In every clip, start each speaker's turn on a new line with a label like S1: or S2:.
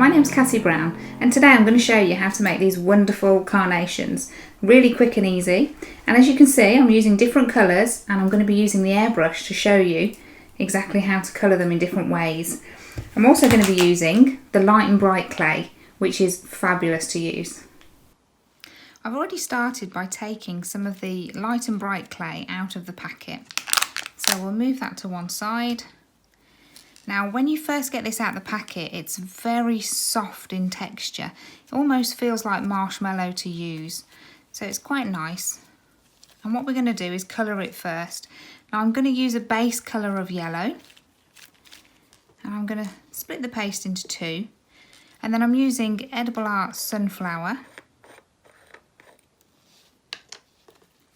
S1: my name's Cassie Brown and today I'm going to show you how to make these wonderful carnations really quick and easy. And as you can see, I'm using different colours and I'm going to be using the airbrush to show you exactly how to colour them in different ways. I'm also going to be using the light and bright clay, which is fabulous to use. I've already started by taking some of the light and bright clay out of the packet, so we'll move that to one side. Now when you first get this out of the packet, it's very soft in texture. It almost feels like marshmallow to use, so it's quite nice. And what we're going to do is colour it first. Now I'm going to use a base colour of yellow, and I'm going to split the paste into two, and then I'm using Edible Art Sunflower.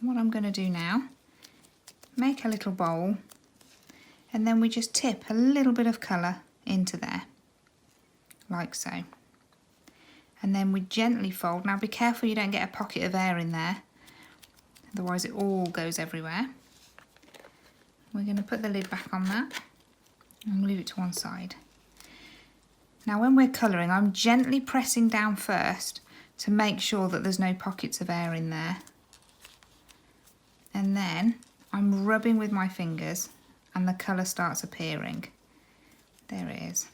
S1: What I'm going to do now, make a little bowl, and then we just tip a little bit of colour into there, like so. And then we gently fold. Now be careful you don't get a pocket of air in there, otherwise it all goes everywhere. We're going to put the lid back on that and leave it to one side. Now when we're colouring, I'm gently pressing down first to make sure that there's no pockets of air in there. And then I'm rubbing with my fingers and the colour starts appearing. There it is.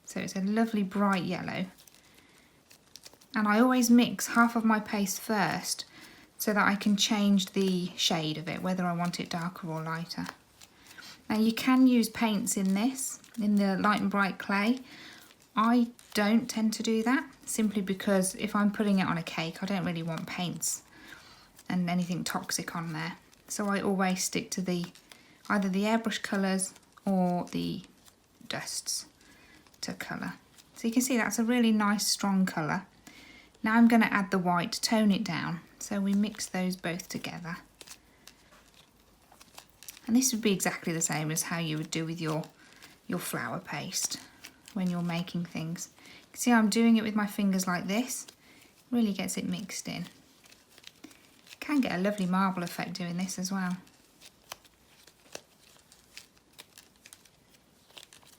S1: So it's a lovely bright yellow. And I always mix half of my paste first so that I can change the shade of it, whether I want it darker or lighter. Now you can use paints in this, in the light and bright clay. I don't tend to do that, simply because if I'm putting it on a cake, I don't really want paints and anything toxic on there. So I always stick to either the airbrush colours or the dusts to colour. So you can see that's a really nice strong colour. Now I'm going to add the white to tone it down. So we mix those both together. And this would be exactly the same as how you would do with your flower paste when you're making things. You can see I'm doing it with my fingers like this. Really gets it mixed in. Can get a lovely marble effect doing this as well.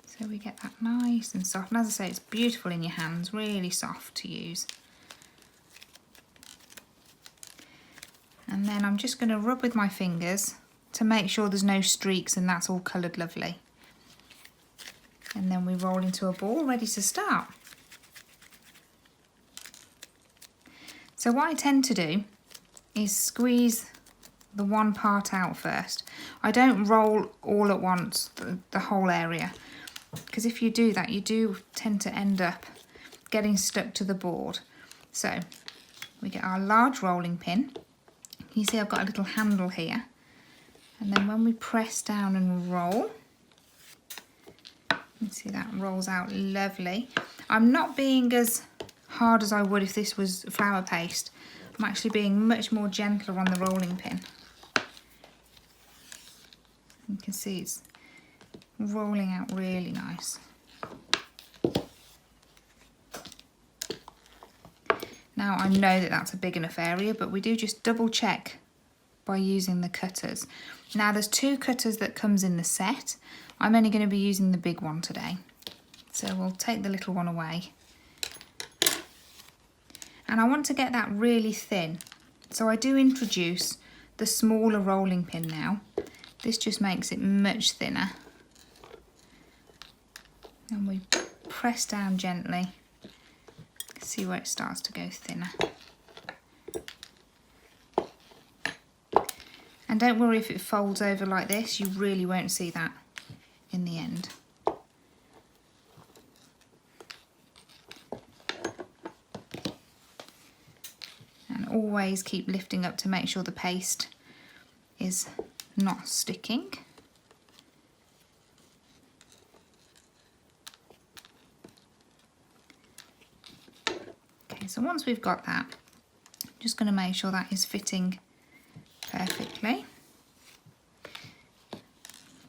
S1: So we get that nice and soft, and as I say, it's beautiful in your hands, really soft to use. And then I'm just going to rub with my fingers to make sure there's no streaks and that's all coloured lovely. And then we roll into a ball ready to start. So what I tend to do is squeeze the one part out first. I don't roll all at once, the whole area, because if you do that, you do tend to end up getting stuck to the board. So we get our large rolling pin. You see I've got a little handle here, and then when we press down and roll, you see that rolls out lovely. I'm not being as hard as I would if this was flower paste. I'm actually being much more gentler on the rolling pin. You can see it's rolling out really nice. Now I know that that's a big enough area, but we do just double check by using the cutters. Now there's two cutters that comes in the set. I'm only going to be using the big one today. So we'll take the little one away. And I want to get that really thin. So I do introduce the smaller rolling pin now. This just makes it much thinner. And we press down gently. See where it starts to go thinner. And don't worry if it folds over like this, you really won't see that in the end. And always keep lifting up to make sure the paste is not sticking. So once we've got that, I'm just going to make sure that is fitting perfectly.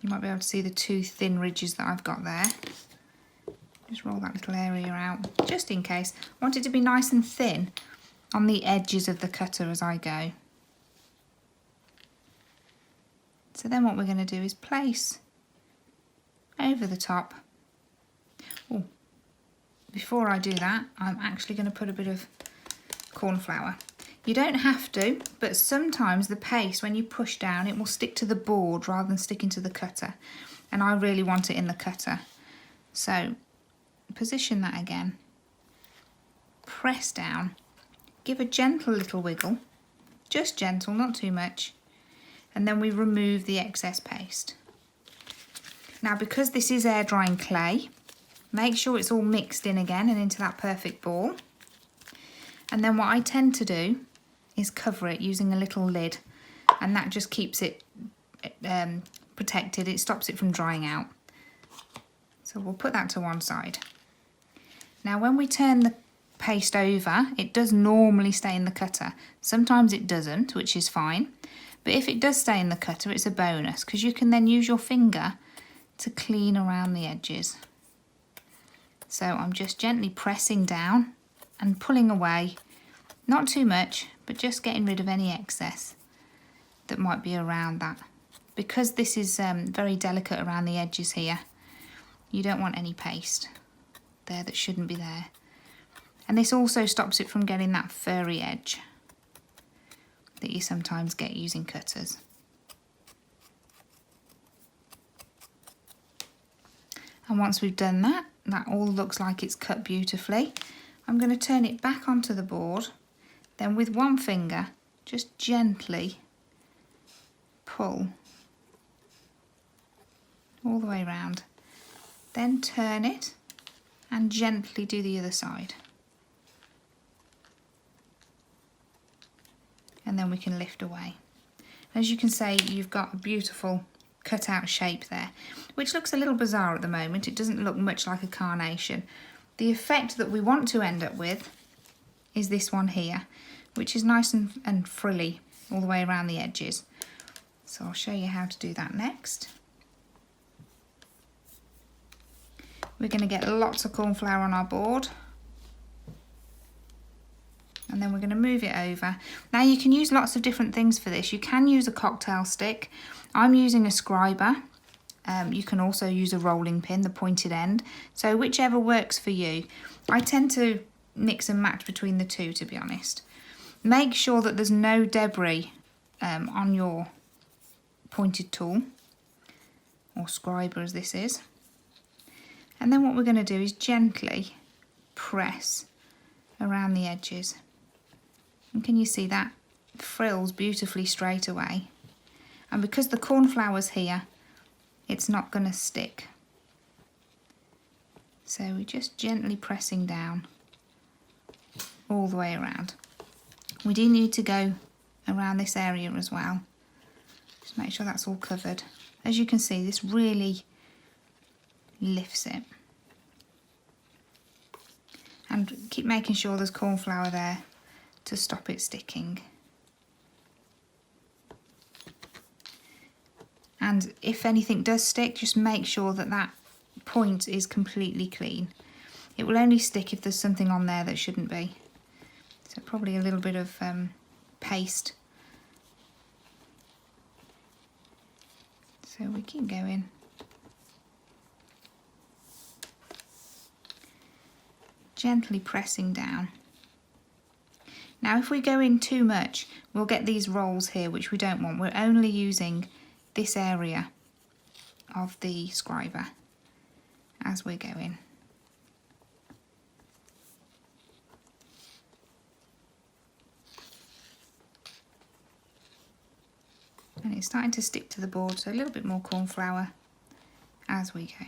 S1: You might be able to see the two thin ridges that I've got there. Just roll that little area out, just in case. I want it to be nice and thin on the edges of the cutter as I go. So then what we're going to do is place over the top. Oh, before I do that, I'm actually going to put a bit of cornflour. You don't have to, but sometimes the paste, when you push down, it will stick to the board rather than sticking to the cutter. And I really want it in the cutter. So position that again. Press down. Give a gentle little wiggle. Just gentle, not too much. And then we remove the excess paste. Now, because this is air drying clay, make sure it's all mixed in again and into that perfect ball. And then what I tend to do is cover it using a little lid, and that just keeps it protected. It stops it from drying out. So we'll put that to one side. Now when we turn the paste over, it does normally stay in the cutter. Sometimes it doesn't, which is fine. But if it does stay in the cutter, it's a bonus, because you can then use your finger to clean around the edges. So I'm just gently pressing down and pulling away, not too much, but just getting rid of any excess that might be around that. Because this is very delicate around the edges here, you don't want any paste there that shouldn't be there. And this also stops it from getting that furry edge that you sometimes get using cutters. And once we've done that, that all looks like it's cut beautifully. I'm going to turn it back onto the board. Then with one finger, just gently pull all the way around. Then turn it and gently do the other side. And then we can lift away. As you can see, you've got a beautiful cut out shape there, which looks a little bizarre at the moment. It doesn't look much like a carnation. The effect that we want to end up with is this one here, which is nice and frilly all the way around the edges. So I'll show you how to do that next. We're going to get lots of cornflour on our board. And then we're going to move it over. Now you can use lots of different things for this. You can use a cocktail stick. I'm using a scriber. You can also use a rolling pin, the pointed end. So whichever works for you. I tend to mix and match between the two, to be honest. Make sure that there's no debris on your pointed tool, or scriber as this is. And then what we're going to do is gently press around the edges. And can you see that frills beautifully straight away? And because the cornflower's here, it's not going to stick. So we're just gently pressing down all the way around. We do need to go around this area as well. Just make sure that's all covered. As you can see, this really lifts it. And keep making sure there's cornflour there to stop it sticking. And if anything does stick, just make sure that that point is completely clean. It will only stick if there's something on there that shouldn't be. So probably a little bit of paste. So we keep going. Gently pressing down. Now if we go in too much, we'll get these rolls here, which we don't want. We're only using this area of the scriber as we're going. And it's starting to stick to the board, so a little bit more cornflour as we go.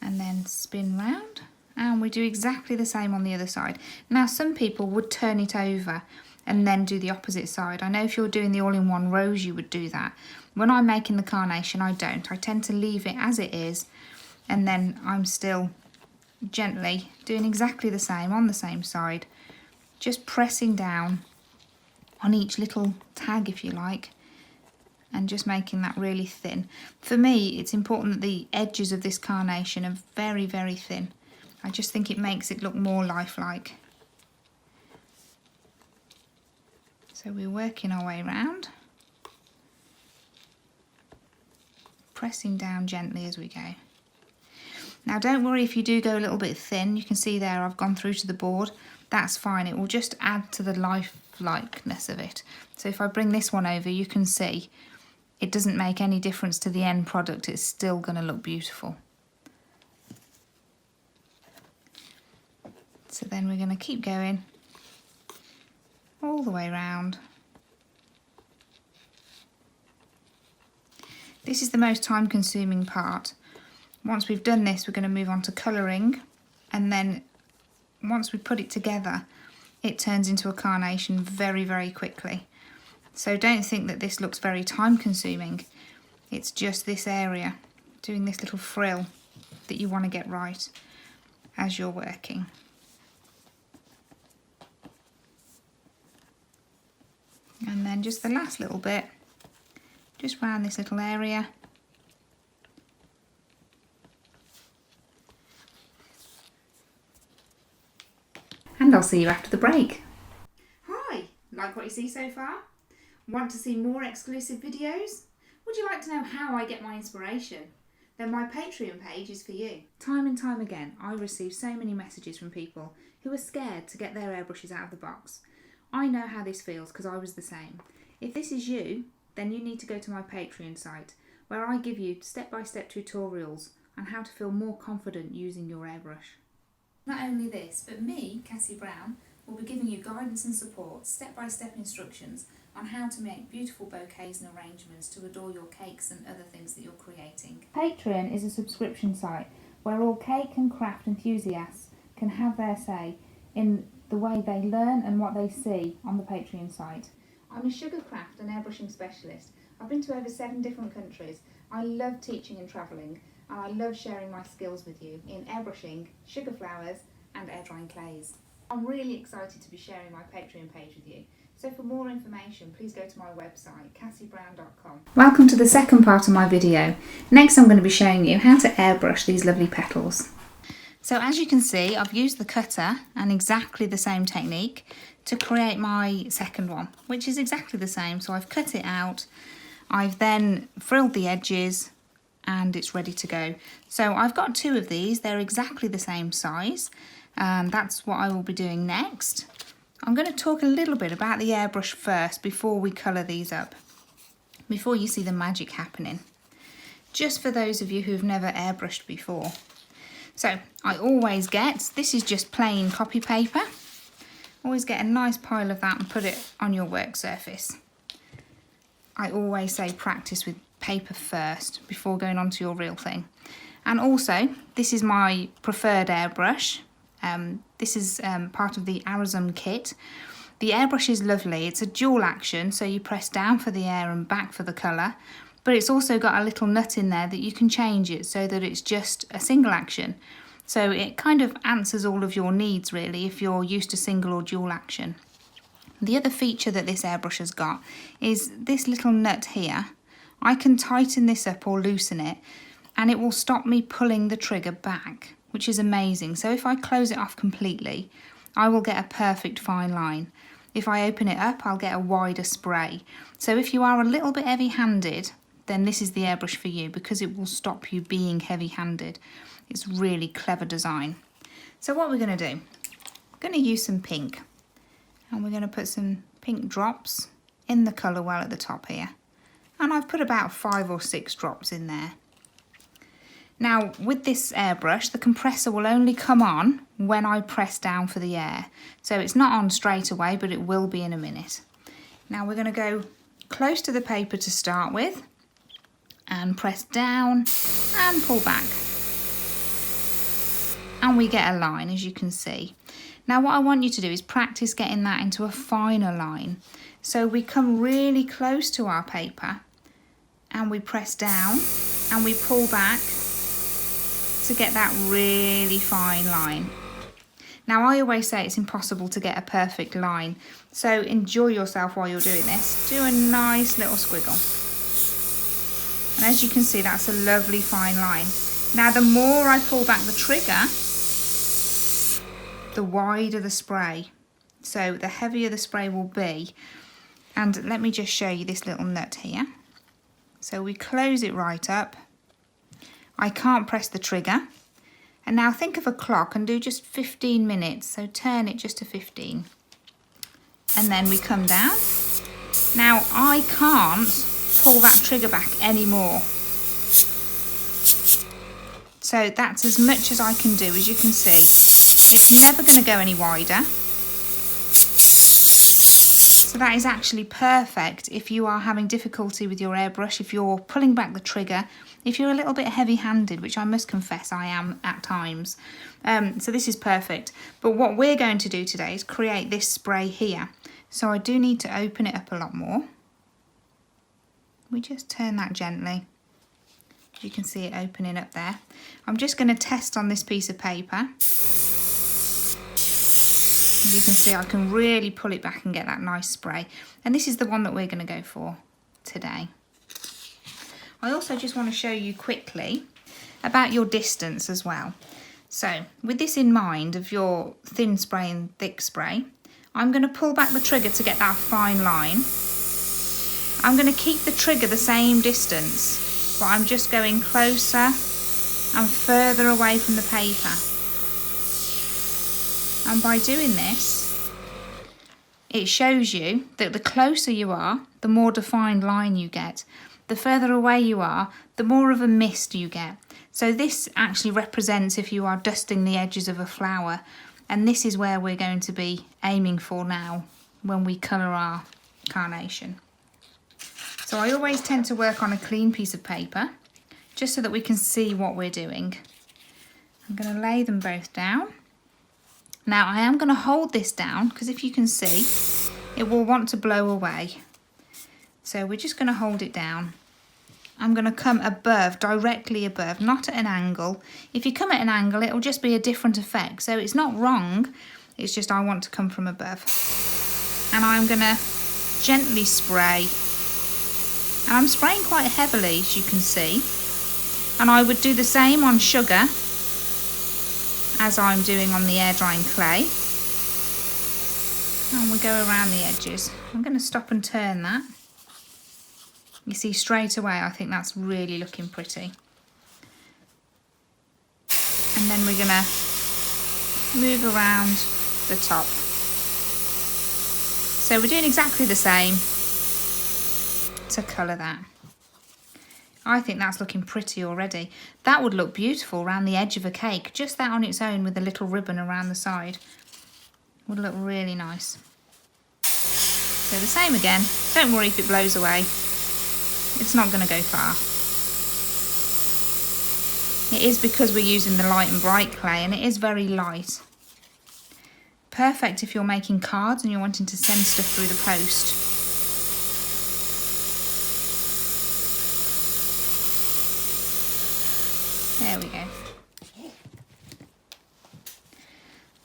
S1: And then spin round, and we do exactly the same on the other side. Now some people would turn it over and then do the opposite side. I know if you're doing the all-in-one rose you would do that. When I'm making the carnation I don't. I tend to leave it as it is, and then I'm still gently doing exactly the same on the same side, just pressing down on each little tag if you like, and just making that really thin. For me, it's important that the edges of this carnation are very, very thin. I just think it makes it look more lifelike. So we're working our way around. pressing down gently as we go. Now don't worry if you do go a little bit thin. You can see there I've gone through to the board. That's fine, it will just add to the lifelikeliness of it. So if I bring this one over, you can see it doesn't make any difference to the end product. It's still going to look beautiful. So then we're going to keep going all the way around. This is the most time consuming part. Once we've done this, we're going to move on to colouring, and then once we put it together, it turns into a carnation very, very quickly. So don't think that this looks very time consuming. It's just this area, doing this little frill, that you want to get right as you're working. And then just the last little bit, just round this little area. And I'll see you after the break. Hi, like what you see so far? Want to see more exclusive videos? Would you like to know how I get my inspiration? Then my Patreon page is for you. Time and time again, I receive so many messages from people who are scared to get their airbrushes out of the box. I know how this feels because I was the same. If this is you, then you need to go to my Patreon site, where I give you step-by-step tutorials on how to feel more confident using your airbrush. Not only this, but me, Cassie Brown, will be giving you guidance and support, step-by-step instructions on how to make beautiful bouquets and arrangements to adore your cakes and other things that you're creating. Patreon is a subscription site where all cake and craft enthusiasts can have their say in the way they learn and what they see on the Patreon site. I'm a sugar craft and airbrushing specialist. I've been to over 7 different countries. I love teaching and travelling, and I love sharing my skills with you in airbrushing, sugar flowers and air drying clays. I'm really excited to be sharing my Patreon page with you. So for more information, please go to my website, cassiebrown.com. Welcome to the second part of my video. Next I'm going to be showing you how to airbrush these lovely petals. So as you can see, I've used the cutter and exactly the same technique to create my second one, which is exactly the same. So I've cut it out, I've then frilled the edges, and it's ready to go. So I've got 2 of these, they're exactly the same size. That's what I will be doing next. I'm going to talk a little bit about the airbrush first before we colour these up, before you see the magic happening. Just for those of you who've never airbrushed before. So I always get, this is just plain copy paper, always get a nice pile of that and put it on your work surface. I always say practice with paper first before going on to your real thing. And also, this is my preferred airbrush. This is part of the Airbrushing kit. The airbrush is lovely. It's a dual action, so you press down for the air and back for the colour, but it's also got a little nut in there that you can change it so that it's just a single action. So it kind of answers all of your needs really if you're used to single or dual action. The other feature that this airbrush has got is this little nut here. I can tighten this up or loosen it, and it will stop me pulling the trigger back, which is amazing. So if I close it off completely, I will get a perfect fine line. If I open it up, I'll get a wider spray. So if you are a little bit heavy-handed, then this is the airbrush for you because it will stop you being heavy-handed. It's really clever design. So what we're going to do, we're going to use some pink, and we're going to put some pink drops in the colour well at the top here. And I've put about 5 or 6 drops in there. Now with this airbrush, the compressor will only come on when I press down for the air. So it's not on straight away, but it will be in a minute. Now we're going to go close to the paper to start with and press down and pull back. And we get a line, as you can see. Now what I want you to do is practice getting that into a finer line. So we come really close to our paper and we press down and we pull back to get that really fine line. Now I always say it's impossible to get a perfect line, so enjoy yourself while you're doing this. Do a nice little squiggle. And as you can see, that's a lovely fine line. Now the more I pull back the trigger, the wider the spray. So the heavier the spray will be. And let me just show you this little nut here. So we close it right up, I can't press the trigger. And now think of a clock and do just 15 minutes. So turn it just to 15. And then we come down. Now I can't pull that trigger back anymore. So that's as much as I can do, as you can see. It's never going to go any wider. So that is actually perfect if you are having difficulty with your airbrush, if you're pulling back the trigger, if you're a little bit heavy-handed, which I must confess I am at times. So this is perfect. But what we're going to do today is create this spray here. So I do need to open it up a lot more. We just turn that gently. You can see it opening up there. I'm just going to test on this piece of paper. As you can see, I can really pull it back and get that nice spray. And this is the one that we're going to go for today. I also just want to show you quickly about your distance as well. So with this in mind of your thin spray and thick spray, I'm going to pull back the trigger to get that fine line. I'm going to keep the trigger the same distance, but I'm just going closer and further away from the paper. And by doing this, it shows you that the closer you are, the more defined line you get. The further away you are, the more of a mist you get. So this actually represents if you are dusting the edges of a flower, and this is where we're going to be aiming for now when we colour our carnation. So I always tend to work on a clean piece of paper, just so that we can see what we're doing. I'm going to lay them both down. Now I am going to hold this down, because if you can see, it will want to blow away. So we're just going to hold it down. I'm going to come above, directly above, not at an angle. If you come at an angle, it'll just be a different effect. So it's not wrong, it's just I want to come from above. And I'm going to gently spray. And I'm spraying quite heavily, as you can see. And I would do the same on sugar as I'm doing on the air drying clay. And we go around the edges. I'm going to stop and turn that. You see straight away, I think that's really looking pretty. And then we're going to move around the top. So we're doing exactly the same to colour that. I think that's looking pretty already. That would look beautiful around the edge of a cake. Just that on its own with a little ribbon around the side would look really nice. So the same again. Don't worry if it blows away. It's not going to go far. It is because we're using the light and bright clay, and it is very light. Perfect if you're making cards and you're wanting to send stuff through the post. There we go.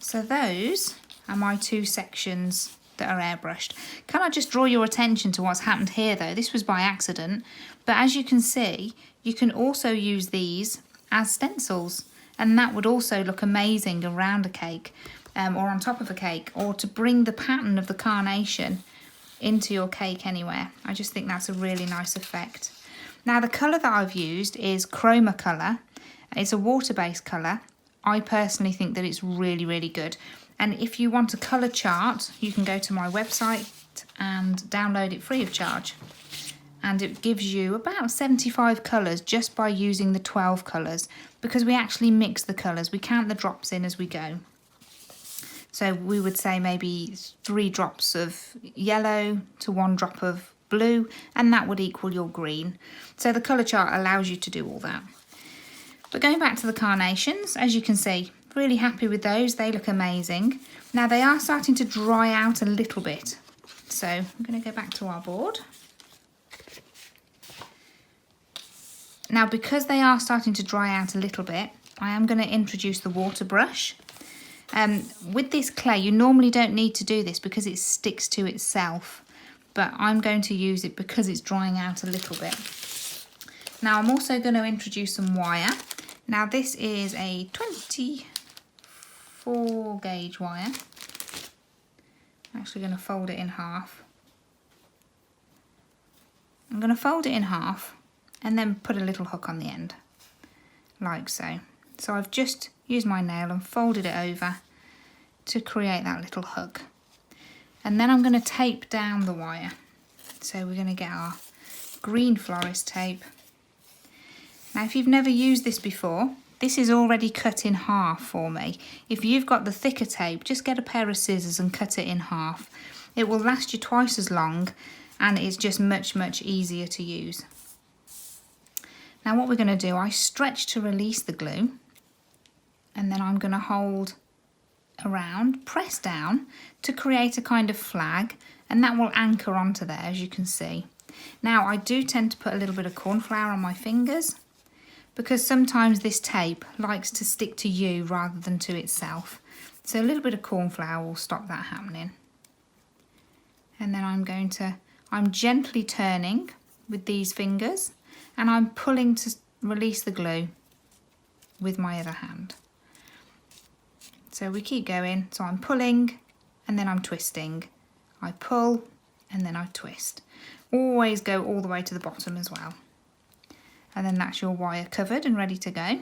S1: So those are my two sections that are airbrushed. Can I just draw your attention to what's happened here though? This was by accident, but as you can see, you can also use these as stencils, and that would also look amazing around a cake, or on top of a cake, or to bring the pattern of the carnation into your cake anywhere. I just think that's a really nice effect. Now the colour that I've used is chroma colour. It's a water-based colour. I personally think that it's really, really good. And if you want a colour chart, you can go to my website and download it free of charge. And it gives you about 75 colours just by using the 12 colours, because we actually mix the colours. We count the drops in as we go. So we would say maybe 3 drops of yellow to 1 drop of blue, and that would equal your green. So the colour chart allows you to do all that. But going back to the carnations, as you can see, really happy with those. They look amazing. Now they are starting to dry out a little bit. So I'm going to go back to our board. Now because they are starting to dry out a little bit, I am going to introduce the water brush. With this clay, you normally don't need to do this because it sticks to itself. But I'm going to use it because it's drying out a little bit. Now I'm also going to introduce some wire. Now this is a 24 gauge wire. I'm actually going to fold it in half. I'm going to fold it in half and then put a little hook on the end. like so. So I've just used my nail and folded it over to create that little hook. And then I'm going to tape down the wire. So we're going to get our green florist tape. Now if you've never used this before, this is already cut in half for me. If you've got the thicker tape, just get a pair of scissors and cut it in half. It will last you twice as long and it's just much easier to use. Now what we're going to do, I stretch to release the glue, and then I'm going to hold around, press down to create a kind of flag, and that will anchor onto there, as you can see. Now I do tend to put a little bit of corn flour on my fingers because sometimes this tape likes to stick to you rather than to itself. So a little bit of corn flour will stop that happening. And then I'm gently turning with these fingers, and I'm pulling to release the glue with my other hand. So we keep going, so I'm pulling and then I'm twisting. I pull and then I twist. Always go all the way to the bottom as well. And then that's your wire covered and ready to go.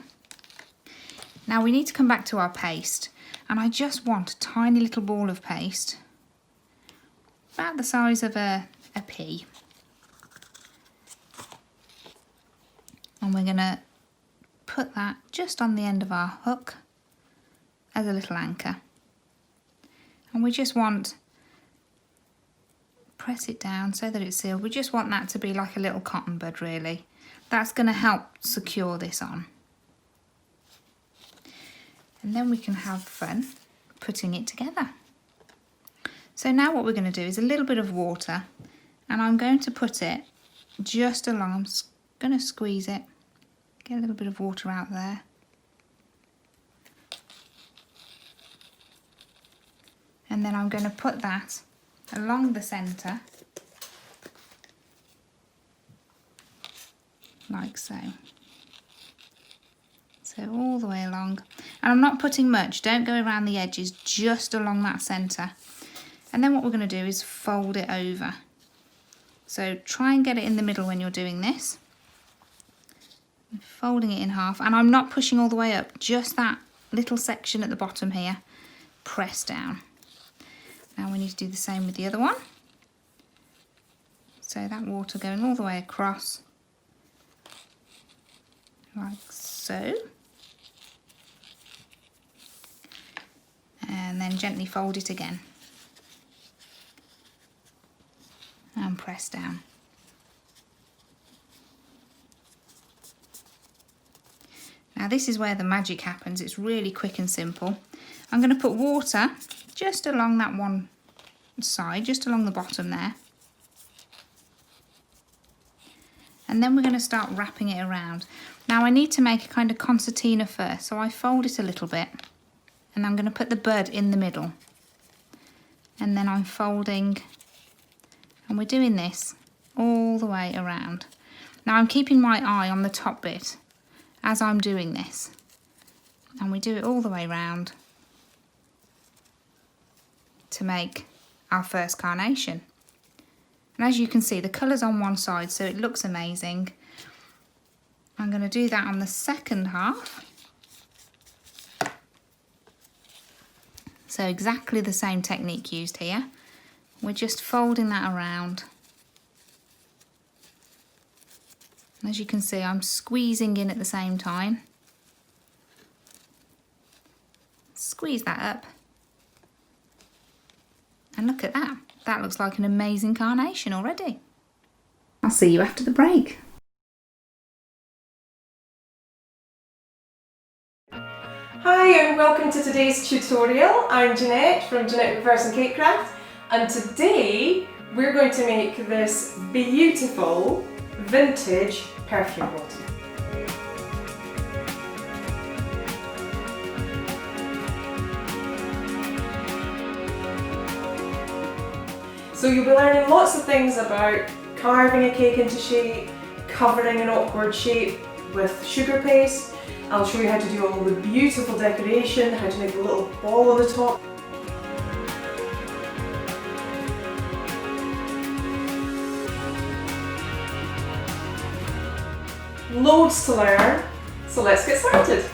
S1: Now we need to come back to our paste, and I just want a tiny little ball of paste, about the size of a pea. And we're going to put that just on the end of our hook as a little anchor. And we just want, press it down so that it's sealed. We just want that to be like a little cotton bud really. That's going to help secure this on. And then we can have fun putting it together. So now what we're going to do is a little bit of water, and I'm going to put it just along. I'm going to squeeze it, get a little bit of water out there. And then I'm going to put that along the centre, like so. So all the way along. And I'm not putting much, don't go around the edges, just along that centre. And then what we're going to do is fold it over. So try and get it in the middle when you're doing this. I'm folding it in half, and I'm not pushing all the way up, just that little section at the bottom here. Press down. Now we need to do the same with the other one. So that water going all the way across, like so. And then gently fold it again. And press down. Now this is where the magic happens. It's really quick and simple. I'm going to put water just along that one side, just along the bottom there. And then we're going to start wrapping it around. Now I need to make a kind of concertina first, so I fold it a little bit, and I'm going to put the bud in the middle. And then I'm folding, and we're doing this all the way around. Now I'm keeping my eye on the top bit as I'm doing this, and we do it all the way around to make our first carnation. And as you can see, the colour's on one side, so it looks amazing. I'm going to do that on the second half. So exactly the same technique used here. We're just folding that around. And as you can see, I'm squeezing in at the same time. Squeeze that up. And look at that. That looks like an amazing carnation already. I'll see you after the break.
S2: Hi and welcome to today's tutorial. I'm Jeanette from Jeanette McPherson Cake Craft, and today we're going to make this beautiful vintage perfume bottle. So you'll be learning lots of things about carving a cake into shape, covering an awkward shape with sugar paste. I'll show you how to do all the beautiful decoration, how to make a little ball on the top. Loads to learn, So let's get started.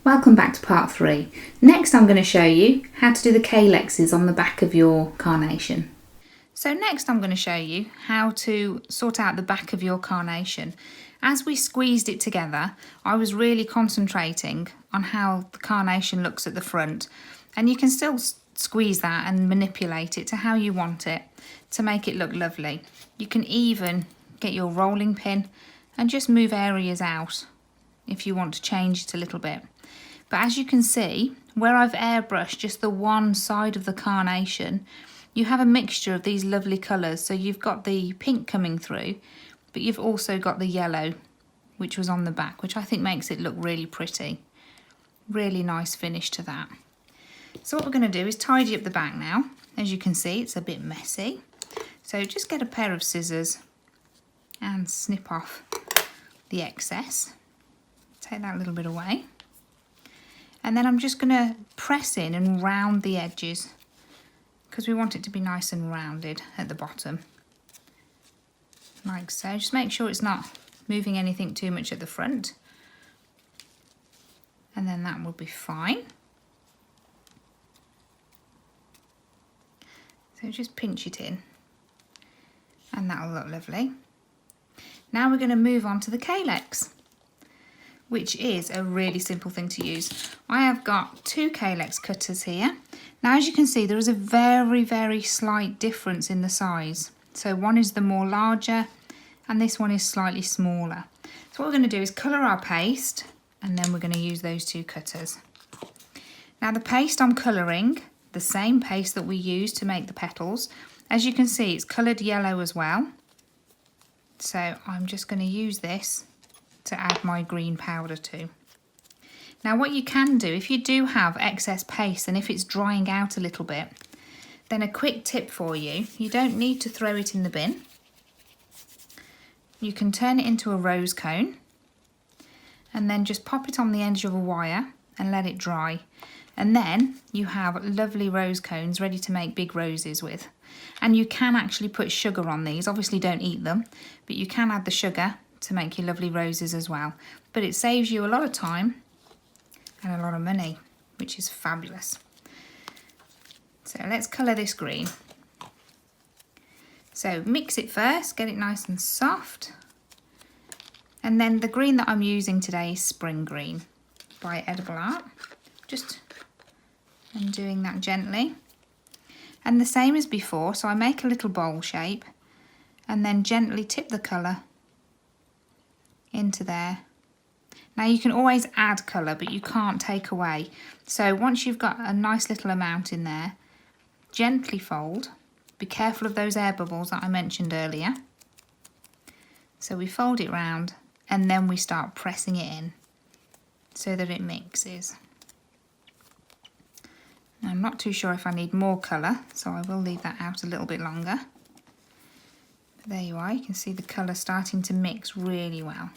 S1: Welcome back to part 3. Next I'm going to show you how to do the calyxes on the back of your carnation. So next I'm going to show you how to sort out the back of your carnation. As we squeezed it together, I was really concentrating on how the carnation looks at the front, and you can still squeeze that and manipulate it to how you want it to make it look lovely. You can even get your rolling pin and just move areas out if you want to change it a little bit. But as you can see, where I've airbrushed just the one side of the carnation, you have a mixture of these lovely colours. So you've got the pink coming through, but you've also got the yellow, which was on the back, which I think makes it look really pretty. Really nice finish to that. So what we're going to do is tidy up the back now. As you can see, it's a bit messy. So just get a pair of scissors and snip off the excess. Take that little bit away. And then I'm just going to press in and round the edges because we want it to be nice and rounded at the bottom. Like so. Just make sure it's not moving anything too much at the front. And then that will be fine. So just pinch it in. And that'll look lovely. Now we're going to move on to the calyx, which is a really simple thing to use. I have got 2 calyx cutters here. Now as you can see, there is a very, very slight difference in the size. So one is the more larger and this one is slightly smaller. So what we're going to do is colour our paste, and then we're going to use those 2 cutters. Now the paste I'm colouring, the same paste that we used to make the petals. As you can see, it's coloured yellow as well. So I'm just going to use this to add my green powder to. Now what you can do, if you do have excess paste and if it's drying out a little bit, then a quick tip for you, you don't need to throw it in the bin. You can turn it into a rose cone and then just pop it on the edge of a wire and let it dry. And then you have lovely rose cones ready to make big roses with. And you can actually put sugar on these. Obviously don't eat them, but you can add the sugar to make your lovely roses as well. But it saves you a lot of time and a lot of money, which is fabulous. So let's colour this green. So mix it first, get it nice and soft. And then the green that I'm using today is Spring Green by Edible Art. Just undoing that gently. And the same as before, so I make a little bowl shape and then gently tip the colour into there. Now you can always add colour, but you can't take away. So once you've got a nice little amount in there, gently fold. Be careful of those air bubbles that I mentioned earlier. So we fold it round and then we start pressing it in so that it mixes. Now, I'm not too sure if I need more colour, so I will leave that out a little bit longer. But there you are, you can see the colour starting to mix really well.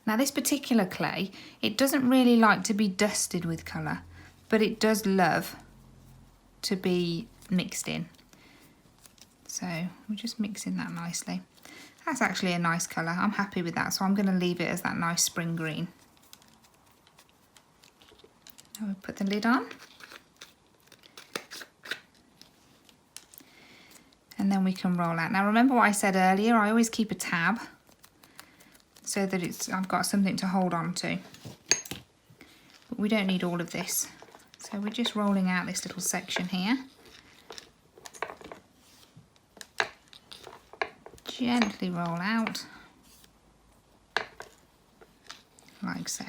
S1: Now this particular clay, it doesn't really like to be dusted with colour, but it does love to be mixed in. So we're just mixing that nicely. That's actually a nice colour, I'm happy with that, so I'm going to leave it as that nice spring green. Now we'll put the lid on. And then we can roll out. Now remember what I said earlier, I always keep a tab so that I've got something to hold on to. But we don't need all of this. So we're just rolling out this little section here. Gently roll out, like so.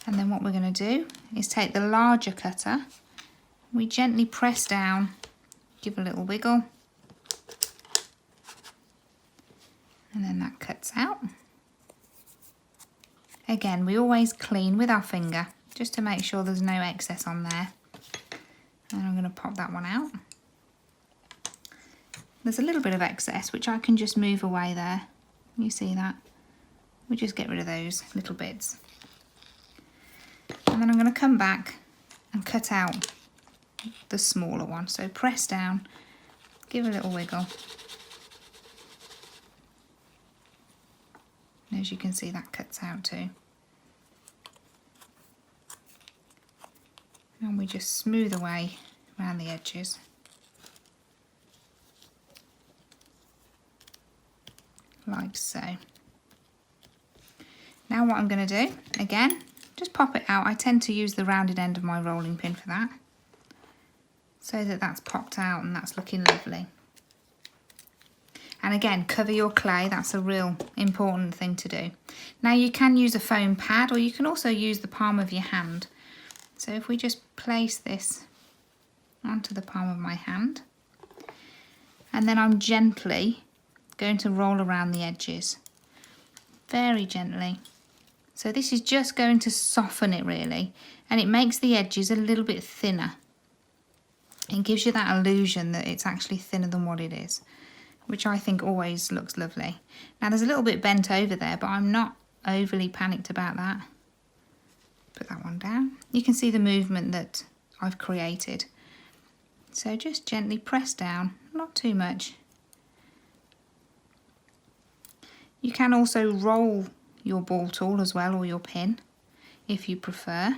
S1: And then what we're going to do is take the larger cutter, we gently press down, give a little wiggle, and then that cuts out. Again, we always clean with our finger just to make sure there's no excess on there. And I'm going to pop that one out. there's a little bit of excess which I can just move away there. You see that? We just get rid of those little bits. And then I'm going to come back and cut out the smaller one. So press down, give it a little wiggle. And as you can see, that cuts out too. And we just smooth away around the edges. Like so. Now what I'm going to do, again, just pop it out. I tend to use the rounded end of my rolling pin for that, so that that's popped out and that's looking lovely. And again, cover your clay, that's a real important thing to do. Now you can use a foam pad, or you can also use the palm of your hand. So if we just place this onto the palm of my hand, and then I'm gently going to roll around the edges, very gently. So this is just going to soften it really, and it makes the edges a little bit thinner. It gives you that illusion that it's actually thinner than what it is, which I think always looks lovely. Now there's a little bit bent over there, but I'm not overly panicked about that. Put that one down. You can see the movement that I've created. So just gently press down, not too much. You can also roll your ball tool as well, or your pin, if you prefer,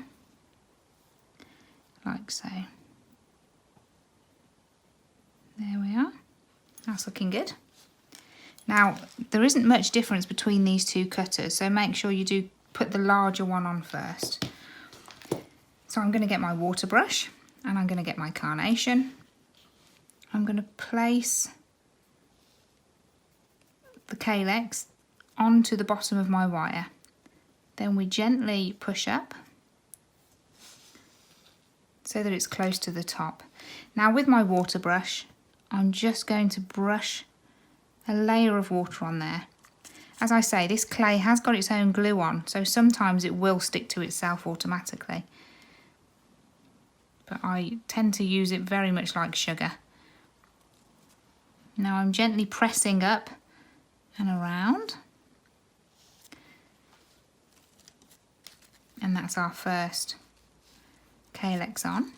S1: like so. There we are. That's looking good. Now, there isn't much difference between these two cutters, so make sure you do put the larger one on first. So I'm going to get my water brush, and I'm going to get my carnation. I'm going to place the calyx onto the bottom of my wire. Then we gently push up so that it's close to the top. Now with my water brush, I'm just going to brush a layer of water on there. As I say, this clay has got its own glue on, so sometimes it will stick to itself automatically. But I tend to use it very much like sugar. Now I'm gently pressing up and around. And that's our first calyx on.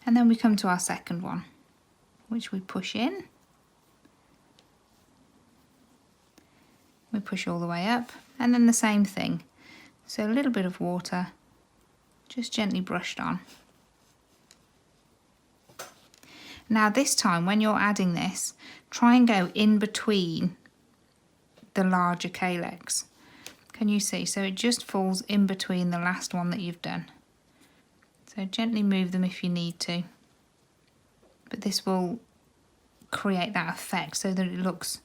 S1: And then we come to our second one, which we push in. We push all the way up, and then the same thing. So a little bit of water, just gently brushed on. Now this time, when you're adding this, try and go in between the larger calyx. Can you see? So it just falls in between the last one that you've done. So gently move them if you need to. But this will create that effect so that it looks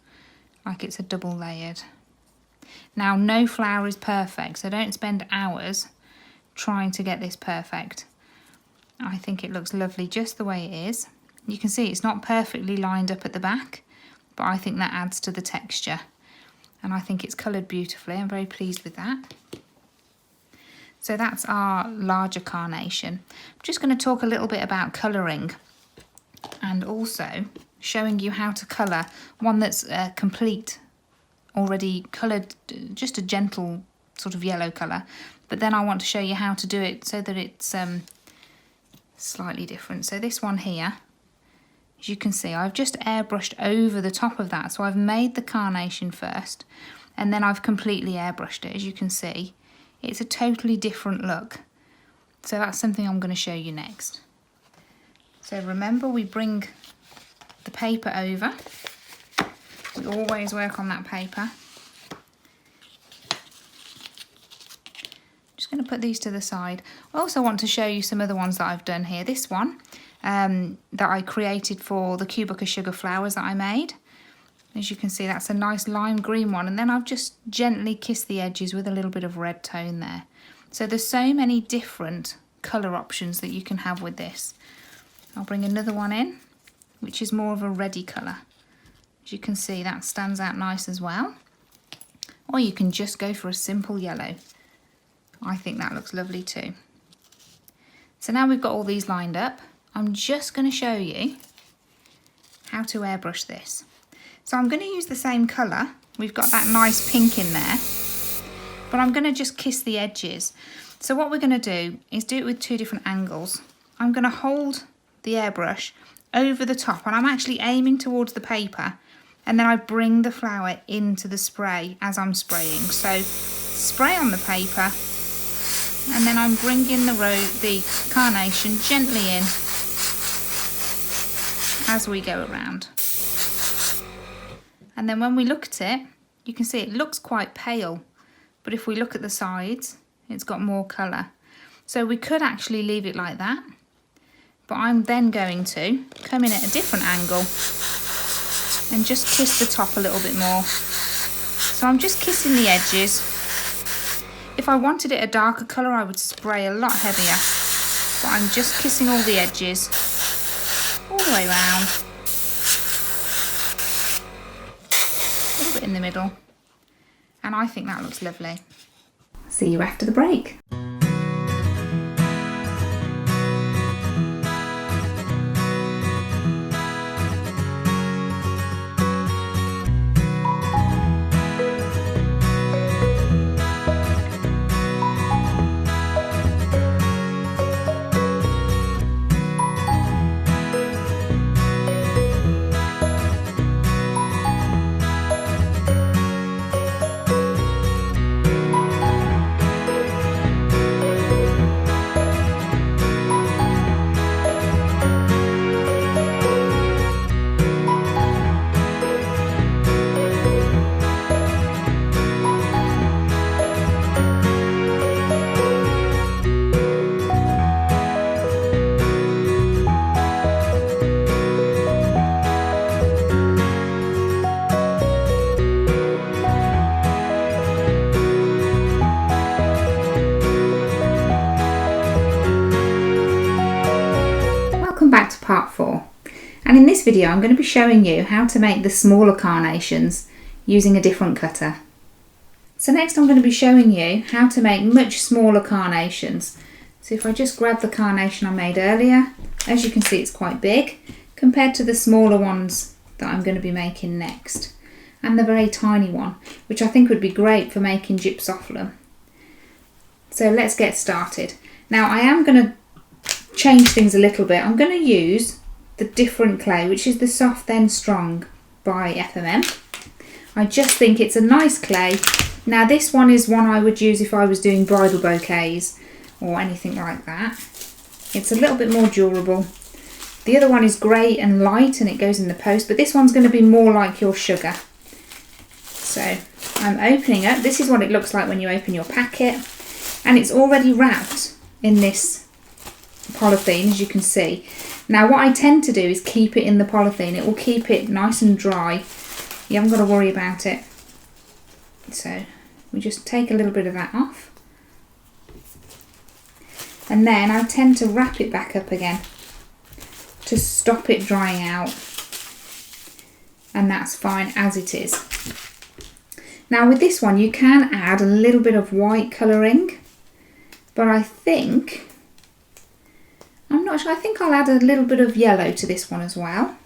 S1: like it's a double layered. Now no flower is perfect, so don't spend hours trying to get this perfect. I think it looks lovely just the way it is. You can see it's not perfectly lined up at the back, but I think that adds to the texture. And I think it's coloured beautifully. I'm very pleased with that. So that's our larger carnation. I'm just going to talk a little bit about colouring, and also showing you how to colour one that's complete, already coloured, just a gentle sort of yellow colour. But then I want to show you how to do it so that it's slightly different. So this one here, as you can see, I've just airbrushed over the top of that. So I've made the carnation first, and then I've completely airbrushed it. As you can see, it's a totally different look. So that's something I'm going to show you next. So remember, we bring the paper over. We always work on that paper. Just going to put these to the side. I also want to show you some other ones that I've done here. This one that I created for the cubic of sugar flowers that I made. As you can see, that's a nice lime green one, and then I've just gently kissed the edges with a little bit of red tone there. So there's so many different colour options that you can have with this. I'll bring another one in, which is more of a reddy colour. As you can see, that stands out nice as well. Or you can just go for a simple yellow. I think that looks lovely too. So now we've got all these lined up, I'm just going to show you how to airbrush this. So I'm going to use the same colour. We've got that nice pink in there, but I'm going to just kiss the edges. So what we're going to do is do it with two different angles. I'm going to hold the airbrush over the top, and I'm actually aiming towards the paper, and then I bring the flower into the spray as I'm spraying. So spray on the paper, and then I'm bringing the carnation gently in as we go around. And then when we look at it, you can see it looks quite pale, but if we look at the sides, it's got more colour. So we could actually leave it like that, but I'm then going to come in at a different angle and just kiss the top a little bit more. So I'm just kissing the edges. If I wanted it a darker colour, I would spray a lot heavier, but I'm just kissing all the edges all the way around, a little bit in the middle, and I think that looks lovely. See you after the break. Back to part 4, and in this video I'm going to be showing you how to make the smaller carnations using a different cutter. So next I'm going to be showing you how to make much smaller carnations. So if I just grab the carnation I made earlier, as you can see it's quite big compared to the smaller ones that I'm going to be making next, and the very tiny one, which I think would be great for making gypsophilum. So let's get started. Now I am going to change things a little bit. I'm going to use the different clay, which is the Soft Then Strong by FMM. I just think it's a nice clay. Now this one is one I would use if I was doing bridal bouquets or anything like that. It's a little bit more durable. The other one is grey and light and it goes in the post, but this one's going to be more like your sugar. So I'm opening it. This is what it looks like when you open your packet, and it's already wrapped in this polythene, as you can see. Now what I tend to do is keep it in the polythene. It will keep it nice and dry. You haven't got to worry about it. So we just take a little bit of that off, and then I tend to wrap it back up again to stop it drying out, and that's fine as it is. Now with this one you can add a little bit of white colouring, but I'm not sure, I think I'll add a little bit of yellow to this one as well.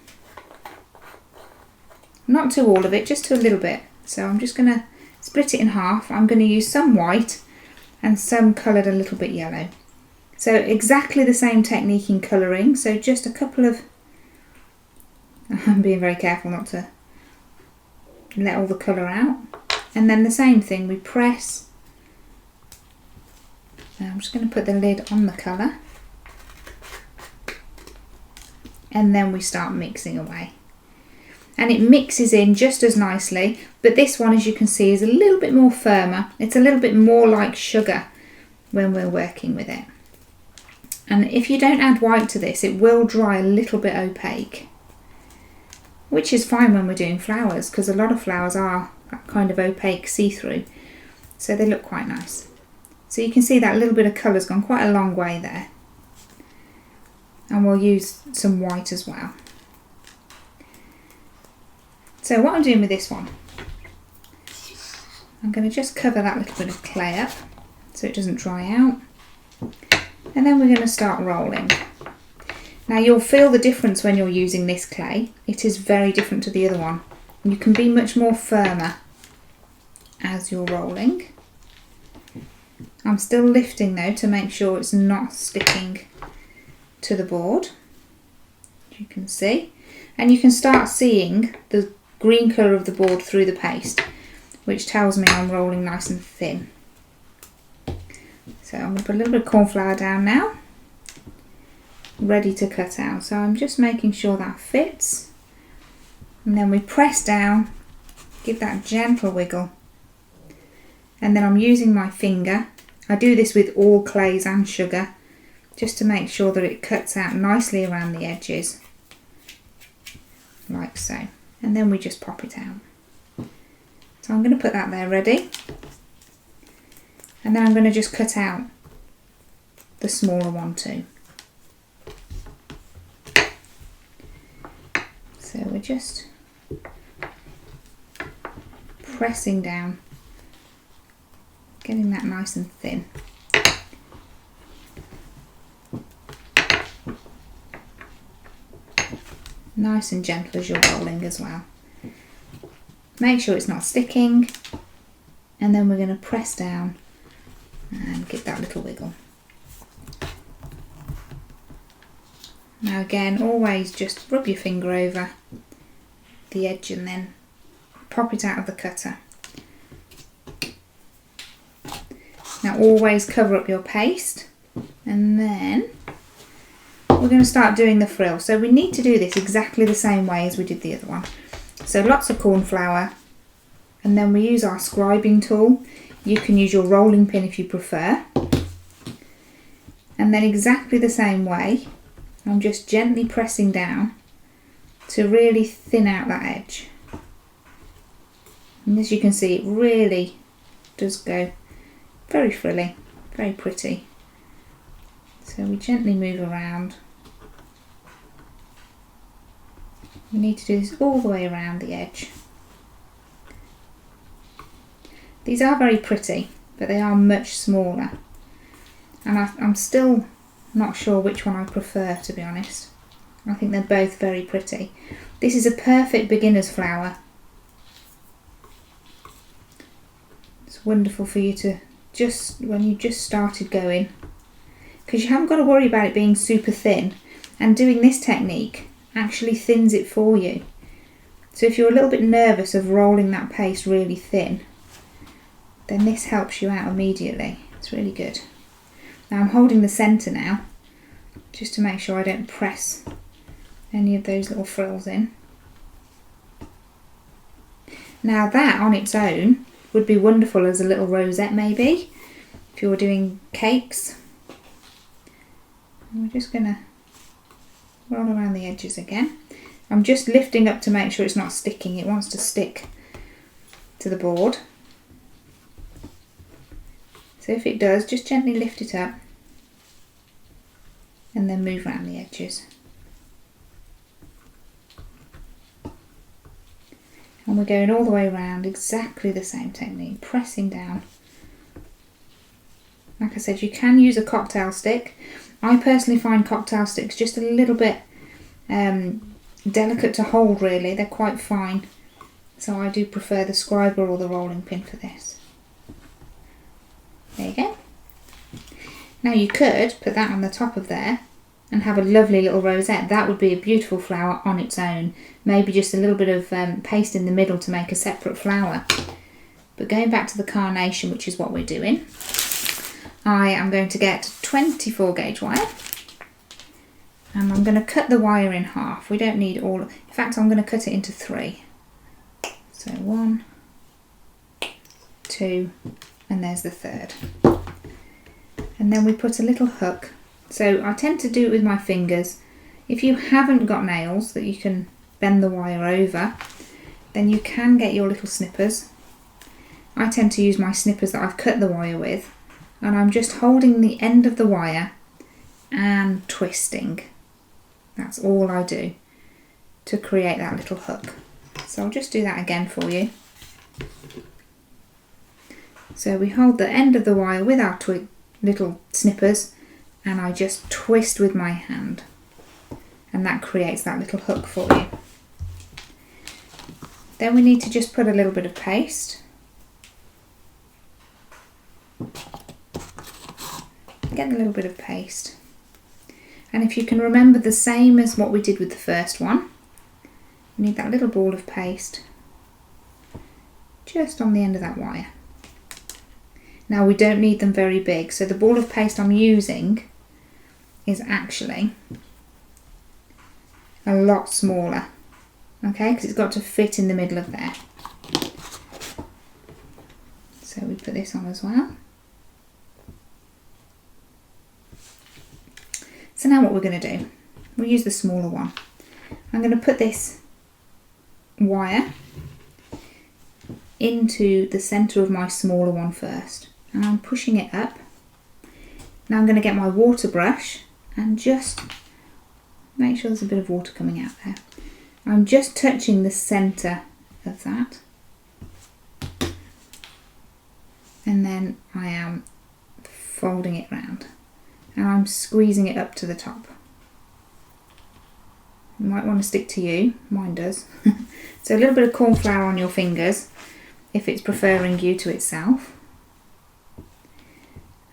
S1: Not to all of it, just to a little bit. So I'm just going to split it in half. I'm going to use some white and some coloured a little bit yellow. So exactly the same technique in colouring, so just a couple of... I'm being very careful not to let all the colour out. And then the same thing, we press. Now I'm just going to put the lid on the colour. And then we start mixing away. And it mixes in just as nicely, but this one, as you can see, is a little bit more firmer. It's a little bit more like sugar when we're working with it. And if you don't add white to this, it will dry a little bit opaque, which is fine when we're doing flowers, because a lot of flowers are that kind of opaque see-through, so they look quite nice. So you can see that little bit of colour's gone quite a long way there. And we'll use some white as well. So what I'm doing with this one, I'm going to just cover that little bit of clay up so it doesn't dry out, and then we're going to start rolling. Now you'll feel the difference when you're using this clay. It is very different to the other one. You can be much more firmer as you're rolling. I'm still lifting though to make sure it's not sticking to the board, as you can see. And you can start seeing the green colour of the board through the paste, which tells me I'm rolling nice and thin. So I'm going to put a little bit of corn flour down now, ready to cut out. So I'm just making sure that fits. And then we press down, give that gentle wiggle. And then I'm using my finger. I do this with all clays and sugar, just to make sure that it cuts out nicely around the edges, like so. And then we just pop it out. So I'm going to put that there ready. And then I'm going to just cut out the smaller one too. So we're just pressing down, getting that nice and thin. Nice and gentle as you're rolling as well. Make sure it's not sticking, and then we're going to press down and give that little wiggle. Now again, always just rub your finger over the edge and then pop it out of the cutter. Now always cover up your paste, and then we're going to start doing the frill. So we need to do this exactly the same way as we did the other one. So lots of corn flour, and then we use our scribing tool. You can use your rolling pin if you prefer. And then exactly the same way, I'm just gently pressing down to really thin out that edge. And as you can see, it really does go very frilly, very pretty. So we gently move around. We need to do this all the way around the edge. These are very pretty, but they are much smaller. And I'm still not sure which one I prefer, to be honest. I think they're both very pretty. This is a perfect beginner's flower. It's wonderful for you to just, when you just started going, because you haven't got to worry about it being super thin, and doing this technique actually thins it for you. So if you're a little bit nervous of rolling that paste really thin, then this helps you out immediately. It's really good. Now I'm holding the centre now, just to make sure I don't press any of those little frills in. Now that on its own would be wonderful as a little rosette maybe, if you're doing cakes. And we're just going to roll around the edges again. I'm just lifting up to make sure it's not sticking. It wants to stick to the board. So if it does, just gently lift it up and then move around the edges. And we're going all the way around, exactly the same technique, pressing down. Like I said, you can use a cocktail stick. I personally find cocktail sticks just a little bit delicate to hold really, they're quite fine. So I do prefer the scriber or the rolling pin for this. There you go. Now you could put that on the top of there and have a lovely little rosette. That would be a beautiful flower on its own. Maybe just a little bit of paste in the middle to make a separate flower. But going back to the carnation, which is what we're doing, I am going to get 24 gauge wire and I'm going to cut the wire in half. We don't need all, in fact I'm going to cut it into 3. So 1, 2, and there's the 3rd. And then we put a little hook. So I tend to do it with my fingers. If you haven't got nails that you can bend the wire over, then you can get your little snippers. I tend to use my snippers that I've cut the wire with, and I'm just holding the end of the wire and twisting. That's all I do to create that little hook. So I'll just do that again for you. So we hold the end of the wire with our little snippers and I just twist with my hand. and that creates that little hook for you. Then we need to just put a little bit of paste. Get a little bit of paste. And if you can remember, the same as what we did with the first one, we need that little ball of paste just on the end of that wire. Now we don't need them very big, so the ball of paste I'm using is actually a lot smaller, okay, because it's got to fit in the middle of there. So we put this on as well. So now what we're going to do, we'll use the smaller one. I'm going to put this wire into the centre of my smaller one first, and I'm pushing it up. Now I'm going to get my water brush and just make sure there's a bit of water coming out there. I'm just touching the centre of that, and then I am folding it round and I'm squeezing it up to the top. You might want to stick to you, mine does. So a little bit of corn flour on your fingers if it's preferring you to itself.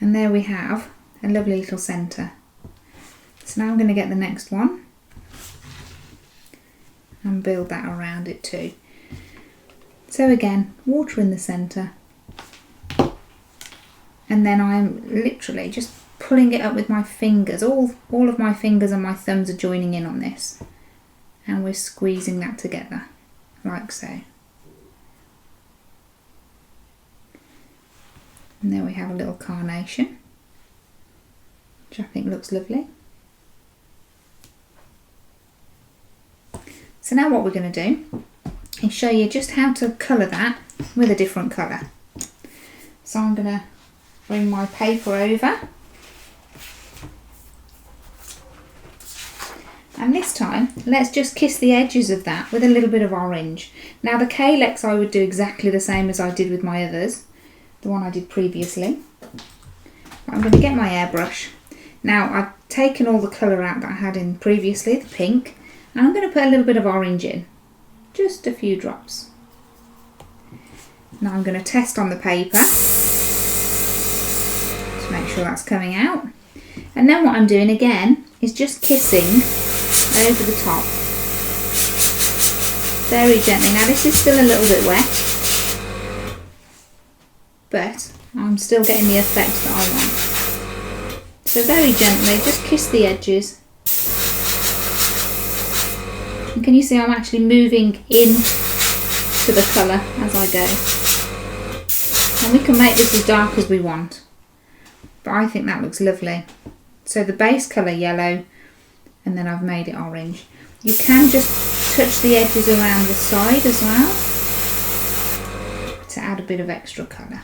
S1: And there we have a lovely little centre. So now I'm going to get the next one and build that around it too. So again, water in the centre, and then I'm literally just pulling it up with my fingers. All of my fingers and my thumbs are joining in on this, and we're squeezing that together like so. And there we have a little carnation, which I think looks lovely. So now what we're going to do is show you just how to colour that with a different colour. So I'm going to bring my paper over, and this time let's just kiss the edges of that with a little bit of orange. Now the calyx I would do exactly the same as I did with my others, the one I did previously. But I'm going to get my airbrush. Now I've taken all the colour out that I had in previously, the pink, and I'm going to put a little bit of orange in, just a few drops. Now I'm going to test on the paper to make sure that's coming out. And then what I'm doing again is just kissing over the top, very gently. Now this is still a little bit wet, but I'm still getting the effect that I want. So very gently, just kiss the edges. And can you see I'm actually moving in to the colour as I go? And we can make this as dark as we want, but I think that looks lovely. So the base colour yellow, and then I've made it orange. You can just touch the edges around the side as well to add a bit of extra colour.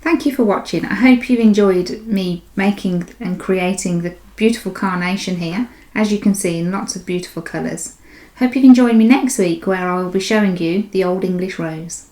S1: Thank you for watching. I hope you've enjoyed me making and creating the beautiful carnation here, as you can see, in lots of beautiful colours. Hope you can join me next week, where I will be showing you the Old English rose.